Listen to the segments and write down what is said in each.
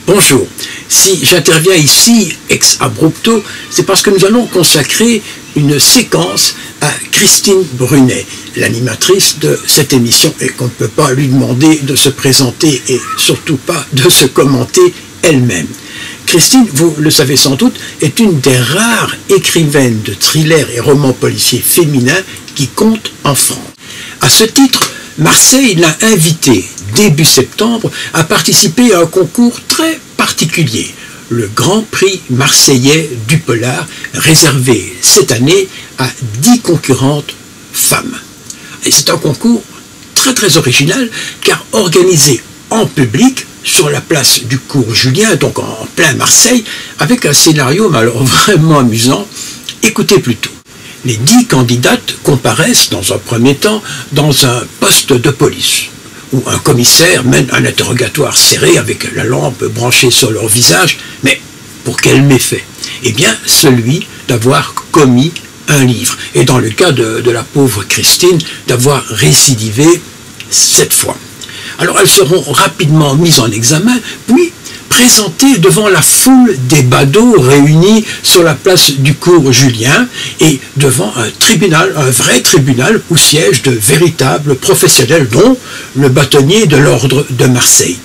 Bonjour. Si j'interviens ici ex abrupto, c'est parce que nous allons consacrer une séquence à Christine Brunet, l'animatrice de cette émission, et qu'on ne peut pas lui demander de se présenter et surtout pas de se commenter elle-même. Christine, vous le savez sans doute, est une des rares écrivaines de thrillers et romans policiers féminins qui comptent en France. À ce titre, Marseille l'a invitée début septembre à participer à un concours très particulier, le Grand Prix marseillais du polar, réservé cette année à 10 concurrentes femmes. Et c'est un concours très original, car organisé en public sur la place du cours Julien, donc en plein Marseille, avec un scénario mais alors vraiment amusant. Écoutez plutôt. Les 10 candidates comparaissent dans un premier temps dans un poste de police, où un commissaire mène un interrogatoire serré avec la lampe branchée sur leur visage, mais pour quel méfait? Eh bien, celui d'avoir commis un livre, et dans le cas de la pauvre Christine, d'avoir récidivé 7 fois. Alors elles seront rapidement mises en examen, puis présentées devant la foule des badauds réunis sur la place du cours Julien et devant un tribunal, un vrai tribunal où siègent de véritables professionnels, dont le bâtonnier de l'ordre de Marseille.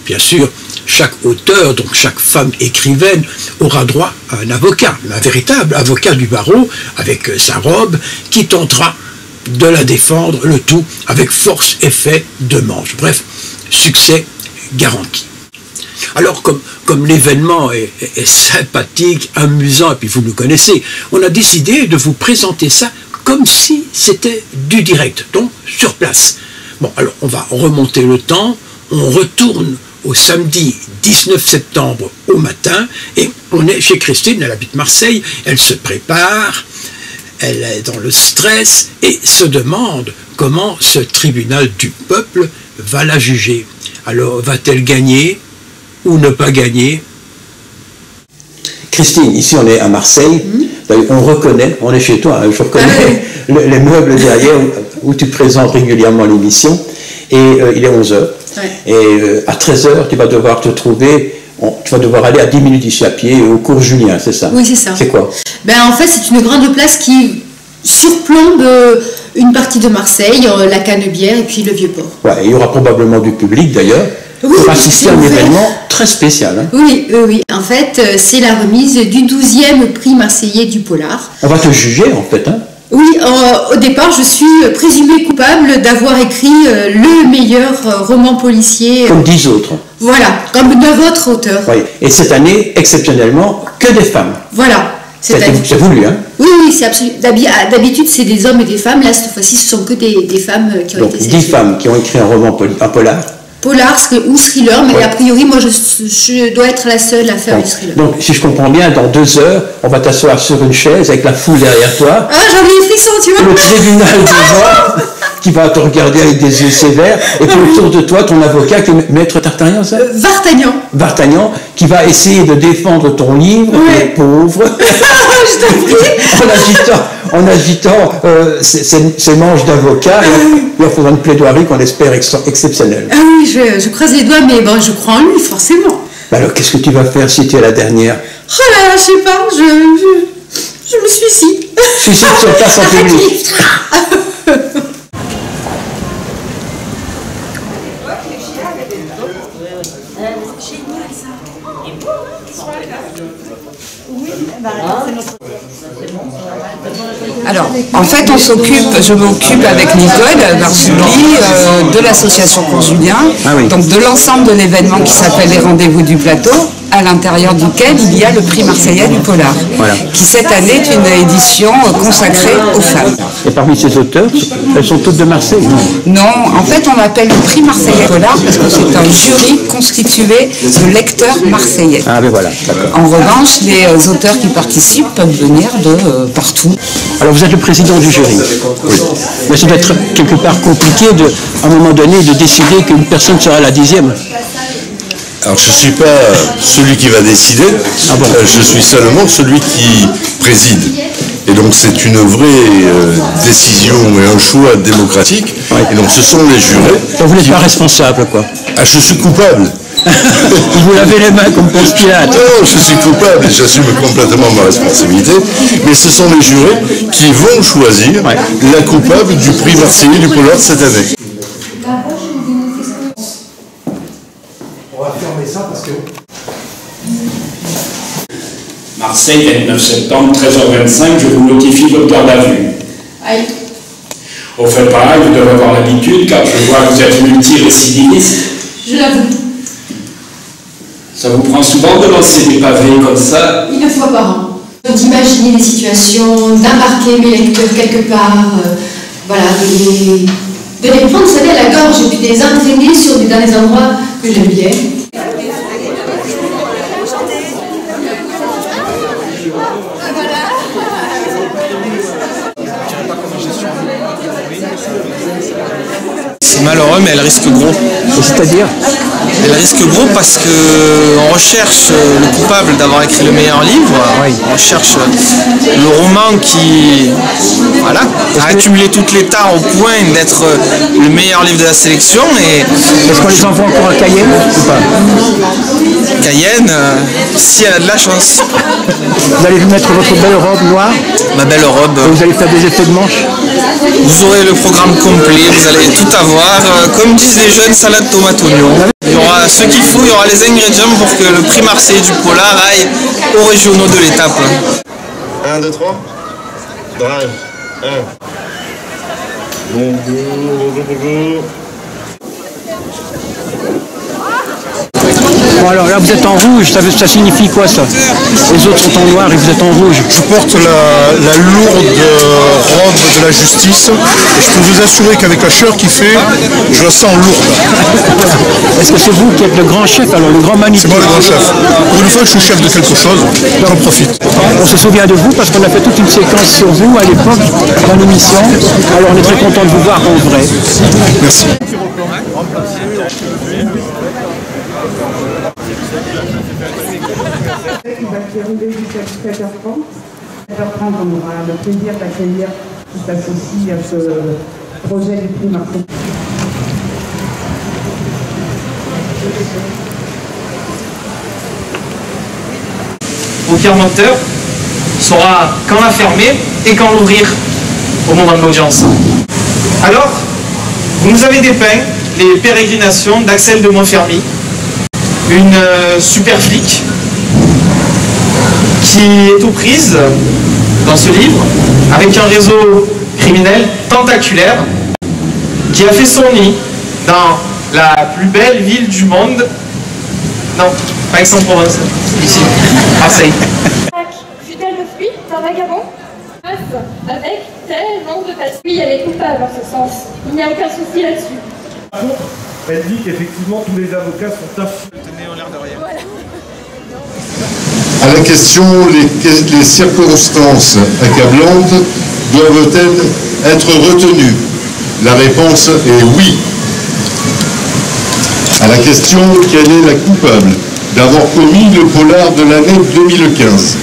Bien sûr, chaque auteur, donc chaque femme écrivaine, aura droit à un avocat, un véritable avocat du barreau, avec sa robe, qui tentera de la défendre, le tout avec force et fait de manche. Bref, succès garanti. Alors, comme l'événement est sympathique, amusant, et puis vous nous connaissez, on a décidé de vous présenter ça comme si c'était du direct, donc sur place. Bon, alors on va remonter le temps, on retourne au samedi 19 septembre au matin, et on est chez Christine, elle habite Marseille, elle se prépare, elle est dans le stress, et se demande comment ce tribunal du peuple va la juger. Alors, va-t-elle gagner ou ne pas gagner? Christine, ici on est à Marseille, on reconnaît, on est chez toi, hein, je reconnais les meubles derrière où tu présentes régulièrement l'émission, et il est 11h, et à 13h tu vas devoir te trouver, tu vas devoir aller à 10 minutes ici à pied au cours Julien, c'est ça? Oui, c'est ça. C'est quoi? Ben, en fait, c'est une grande place qui surplombe une partie de Marseille, la Canebière et puis le Vieux-Port. Ouais, il y aura probablement du public d'ailleurs. Oui, pour assister à un événement très spécial. Hein. Oui. En fait, c'est la remise du 12e prix marseillais du polar. On va te juger, en fait. Hein. Oui, au départ, je suis présumée coupable d'avoir écrit le meilleur roman policier. Comme 10 autres. Voilà, comme 9 autres auteurs. Oui. Et cette année, exceptionnellement, que des femmes. Voilà. C'est voulu, hein? Oui, c'est absolument. D'habitude, c'est des hommes et des femmes. Là, cette fois-ci, ce sont que des femmes qui ont été sélectionnées. 10 femmes qui ont écrit un roman polar. Polar ou thriller, mais a priori, moi, je dois être la seule à faire du thriller. Donc, si je comprends bien, dans 2 heures, on va t'asseoir sur une chaise avec la foule derrière toi. Ah, j'en ai les frissons, tu vois. Le tribunal devant, qui va te regarder avec des yeux sévères, et puis autour de toi, ton avocat, qui est Maître Tartagnan, ça Vartagnan, qui va essayer de défendre ton livre, le pauvre, je t'en prie. en agitant ses manches d'avocat, et en faisant une plaidoirie qu'on espère exceptionnelle. Ah oui, je croise les doigts, mais bon, je crois en lui, forcément. Alors, qu'est-ce que tu vas faire si tu es la dernière? Oh là là, je sais pas, je me suicide. Suicide sur place en public. Alors, en fait, je m'occupe avec Nicole Marzulli de l'association Cours Julien, donc de l'ensemble de l'événement qui s'appelle les Rendez-vous du Plateau, à l'intérieur duquel il y a le prix marseillais du polar, qui cette année est une édition consacrée aux femmes. Et parmi ces auteurs, elles sont toutes de Marseille? Non, en fait, on l'appelle le prix marseillais polar parce que c'est un jury constitué de lecteurs marseillais. Ah, ben voilà. En revanche, les auteurs qui participent peuvent venir de partout. Alors, vous êtes le président du jury. Oui. Mais ça doit être quelque part compliqué, à un moment donné, de décider qu'une personne sera la 10e. Alors je ne suis pas celui qui va décider, je suis seulement celui qui préside. Et donc c'est une vraie décision et un choix démocratique. Et donc ce sont les jurés. Donc vous n'êtes pas responsable, quoi? Ah, je suis coupable. Vous lavez les mains comme Ponce Pilate. Non, je suis coupable et j'assume complètement ma responsabilité, mais ce sont les jurés qui vont choisir la coupable du prix Marseillais du Polar cette année. On va fermer ça parce que... Marseille, 29 septembre, 13h25, je vous notifie votre garde à vue. Aïe. Au fait pareil, vous devez avoir l'habitude, car je vois que vous êtes multirécidiviste. Je l'avoue. Ça vous prend souvent de lancer des pavés comme ça? Une fois par an. D'imaginer des situations, d'embarquer mes lecteurs quelque part, voilà, de les prendre, vous savez, à la gorge et puis de les entraîner dans des endroits que j'aime bien. C'est malheureux, mais elle risque gros. C'est-à-dire? Elle risque gros parce qu'on recherche le coupable d'avoir écrit le meilleur livre. On cherche le roman qui a accumulé toutes les tares au point d'être le meilleur livre de la sélection. Est-ce qu'on les envoie encore à Cayenne ou pas? Cayenne, si elle a de la chance. Vous allez vous mettre votre belle robe noire? Ma belle robe. Et vous allez faire des effets de manche? Vous aurez le programme complet, vous allez tout avoir. Comme disent les jeunes, salade tomate oignon. Il y aura ce qu'il faut, il y aura les ingrédients pour que le prix Marseillais du Polar aille aux régionaux de l'étape. 1, 2, 3. Drive. 1. Bonjour. Bon alors là vous êtes en rouge, ça signifie quoi ça? Les autres sont en noir et vous êtes en rouge. Je porte la lourde robe de la justice et je peux vous assurer qu'avavec la chaleur qu'il fait, je la sens lourde. Est-ce que c'est vous qui êtes le grand chef, alors le grand manipulateur? C'est moi le grand chef. Pour une fois que je suis chef de quelque chose, j'en profite. On se souvient de vous parce qu'on a fait toute une séquence sur vous à l'époque dans l'émission. Alors on est très content de vous voir en vrai. Merci. Qui va se dérouler jusqu'à 17h30. 17h30, on aura le plaisir d'accueillir qui s'associe à ce projet du prix Marseille. Aucun menteur saura quand la fermer et quand l'ouvrir au moment de l'audience. Alors, vous nous avez dépeint les pérégrinations d'Axelle de Montfermy, une super flic qui est aux prises dans ce livre avec un réseau criminel tentaculaire qui a fait son nid dans la plus belle ville du monde. Non, pas Aix-en-Provence, ici, Marseille. Fut-elle le fruit d'un vagabond? Avec tellement de passion. Oui, elle est coupable en ce sens. Il n'y a aucun souci là-dessus. Elle dit qu'effectivement tous les avocats sont affiliés. À la question, les circonstances accablantes doivent-elles être retenues? La réponse est oui. À la question, quelle est la coupable d'avoir commis le polar de l'année 2015?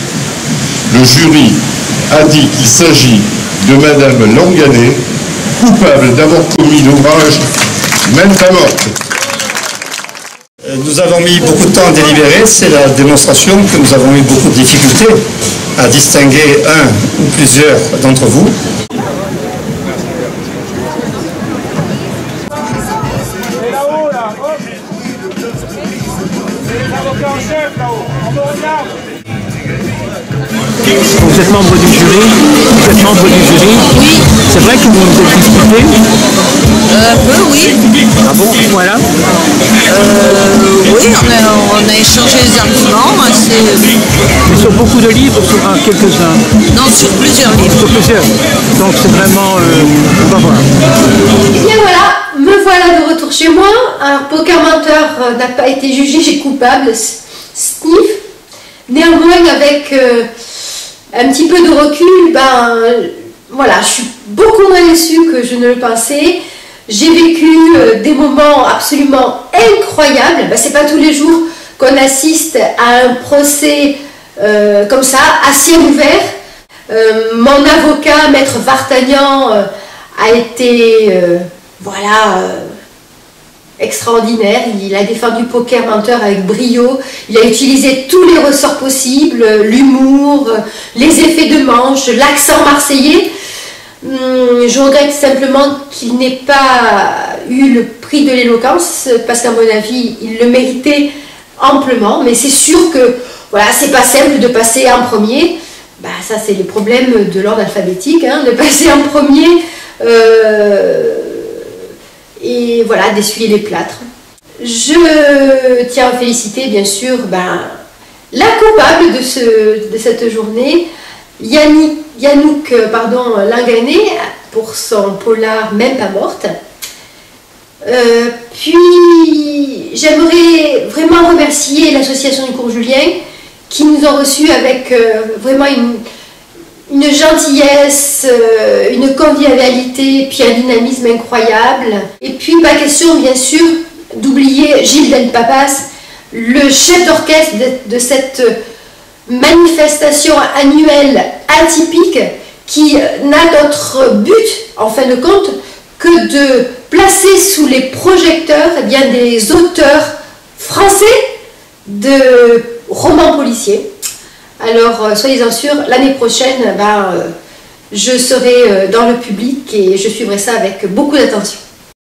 Le jury a dit qu'il s'agit de Madame Langanet, coupable d'avoir commis l'ouvrage Même pas morte. Nous avons mis beaucoup de temps à délibérer, c'est la démonstration que nous avons eu beaucoup de difficultés à distinguer un ou plusieurs d'entre vous. Vous êtes membre du jury? Vous êtes membre du jury? Oui. C'est vrai que vous vous êtes disputé? Un peu, oui. Ah bon, voilà. Oui, on a échangé les arguments. Mais sur beaucoup de livres, sur quelques-uns? Non, sur plusieurs livres. Sur plusieurs. Donc c'est vraiment... on va voir. Et bien voilà, me voilà de retour chez moi. Un poker menteur n'a pas été jugé chez coupable. Sniff. Néanmoins, avec un petit peu de recul, voilà, je suis beaucoup moins déçue que je ne le pensais. J'ai vécu des moments absolument incroyables. C'est pas tous les jours qu'on assiste à un procès comme ça, à ciel ouvert. Mon avocat, Maître Vartagnan, a été, voilà, extraordinaire. Il a défendu Poker Menteur avec brio. Il a utilisé tous les ressorts possibles, l'humour, les effets de manche, l'accent marseillais. Je regrette simplement qu'il n'ait pas eu le prix de l'éloquence, parce qu'à mon avis, il le méritait amplement. Mais c'est sûr que voilà, c'est pas simple de passer en premier. Bah, ça, c'est les problèmes de l'ordre alphabétique, hein, de passer en premier et voilà, d'essuyer les plâtres. Je tiens à féliciter, bien sûr, la coupable de cette journée, Yannouk Langané, pour son polar Même pas morte. Puis j'aimerais vraiment remercier l'association du cours Julien qui nous ont reçus avec vraiment une gentillesse, une convivialité, puis un dynamisme incroyable. Et puis pas question bien sûr d'oublier Gilles Del Papas, le chef d'orchestre de cette manifestation annuelle atypique qui n'a d'autre but, en fin de compte, que de placer sous les projecteurs des auteurs français de romans policiers. Alors, soyez-en sûrs, l'année prochaine, je serai dans le public et je suivrai ça avec beaucoup d'attention.